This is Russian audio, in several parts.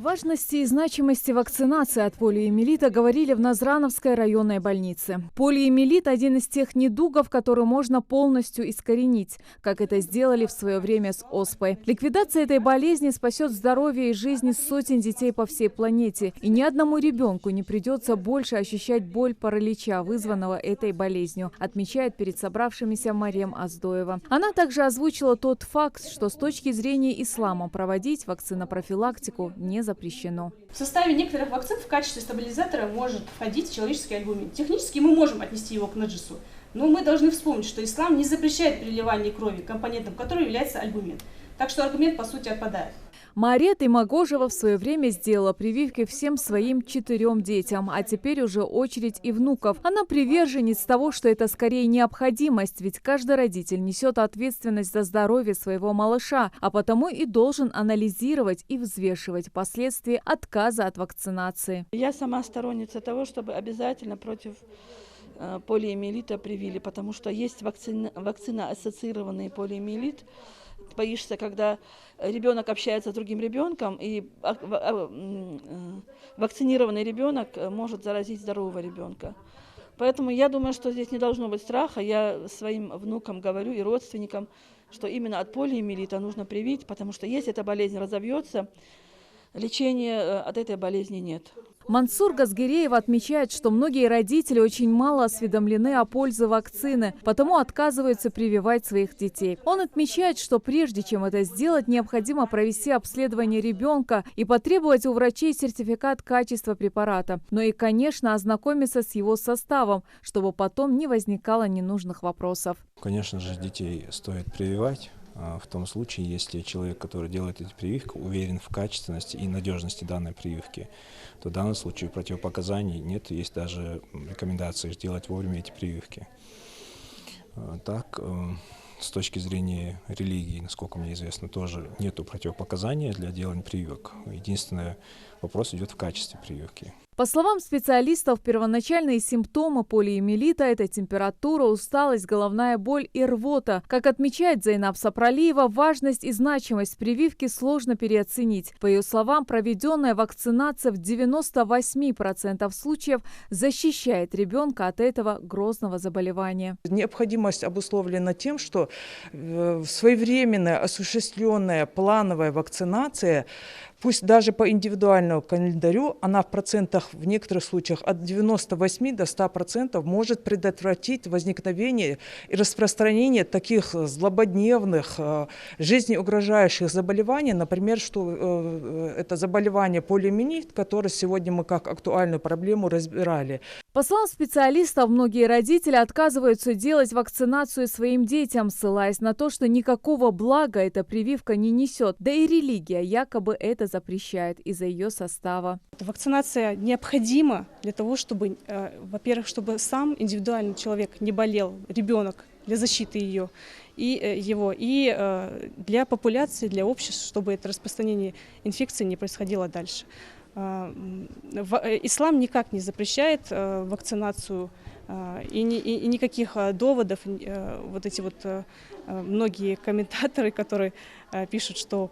важности и значимости вакцинации от полиомиелита говорили в Назрановской районной больнице. Полиомиелит – один из тех недугов, которые можно полностью искоренить, как это сделали в свое время с оспой. Ликвидация этой болезни спасет здоровье и жизни сотен детей по всей планете. И ни одному ребенку не придется больше ощущать боль паралича, вызванного этой болезнью, отмечает перед собравшимися Марем Аздоева. Она также озвучила тот факт, что с точки зрения ислама проводить вакцинопрофилактику не запрещено. В составе некоторых вакцин в качестве стабилизатора может входить человеческий альбумин. Технически мы можем отнести его к наджису, но мы должны вспомнить, что ислам не запрещает переливание крови, компонентом которой является альбумин. Так что аргумент по сути отпадает. Марет Имагожева в свое время сделала прививки всем своим 4 детям, а теперь уже очередь и внуков. Она приверженец того, что это скорее необходимость, ведь каждый родитель несет ответственность за здоровье своего малыша, а потому и должен анализировать и взвешивать последствия отказа от вакцинации. Я сама сторонница того, чтобы обязательно против полиомиелита привили, потому что есть вакцина-ассоциированный полиомиелит. Боишься, когда ребенок общается с другим ребенком, и вакцинированный ребенок может заразить здорового ребенка. Поэтому я думаю, что здесь не должно быть страха. Я своим внукам говорю и родственникам, что именно от полиомиелита нужно привить, потому что если эта болезнь разовьется, лечения от этой болезни нет. Мансур Газгиреев отмечает, что многие родители очень мало осведомлены о пользе вакцины, потому отказываются прививать своих детей. Он отмечает, что прежде чем это сделать, необходимо провести обследование ребенка и потребовать у врачей сертификат качества препарата. Но и, конечно, ознакомиться с его составом, чтобы потом не возникало ненужных вопросов. Конечно же, детей стоит прививать. В том случае, если человек, который делает эти прививки, уверен в качественности и надежности данной прививки, то в данном случае противопоказаний нет, есть даже рекомендации сделать вовремя эти прививки. Так, с точки зрения религии, насколько мне известно, тоже нет противопоказаний для делания прививок. Единственный вопрос идет в качестве прививки. По словам специалистов, первоначальные симптомы полиомиелита – это температура, усталость, головная боль и рвота. Как отмечает Зайнаб Сапралиева, важность и значимость прививки сложно переоценить. По ее словам, проведенная вакцинация в 98% случаев защищает ребенка от этого грозного заболевания. Необходимость обусловлена тем, что своевременная, осуществленная плановая вакцинация, пусть даже по индивидуальному календарю, она в процентах, в некоторых случаях от 98 до 100% может предотвратить возникновение и распространение таких злободневных, жизнеугрожающих заболеваний, например, что это заболевание полиомиелит, которое сегодня мы как актуальную проблему разбирали. По словам специалистов, многие родители отказываются делать вакцинацию своим детям, ссылаясь на то, что никакого блага эта прививка не несет. Да и религия якобы это запрещает из-за ее состава. Вакцинация необходима для того, чтобы, во-первых, чтобы сам индивидуальный человек не болел, ребенок, для защиты и для популяции, для общества, чтобы это распространение инфекции не происходило дальше. Ислам никак не запрещает вакцинацию и никаких доводов, вот эти вот многие комментаторы, которые пишут, что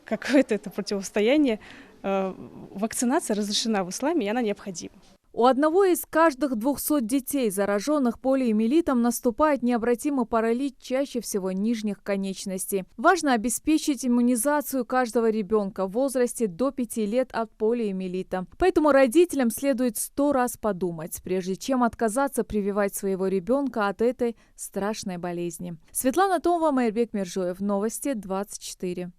какое-то это противостояние, вакцинация разрешена в исламе, и она необходима. У одного из каждых 200 детей, зараженных полиомиелитом, наступает необратимый паралич, чаще всего нижних конечностей. Важно обеспечить иммунизацию каждого ребенка в возрасте до 5 лет от полиомиелита. Поэтому родителям следует 100 раз подумать, прежде чем отказаться прививать своего ребенка от этой страшной болезни. Светлана Томова, Майрбек Мержоев. Новости 24.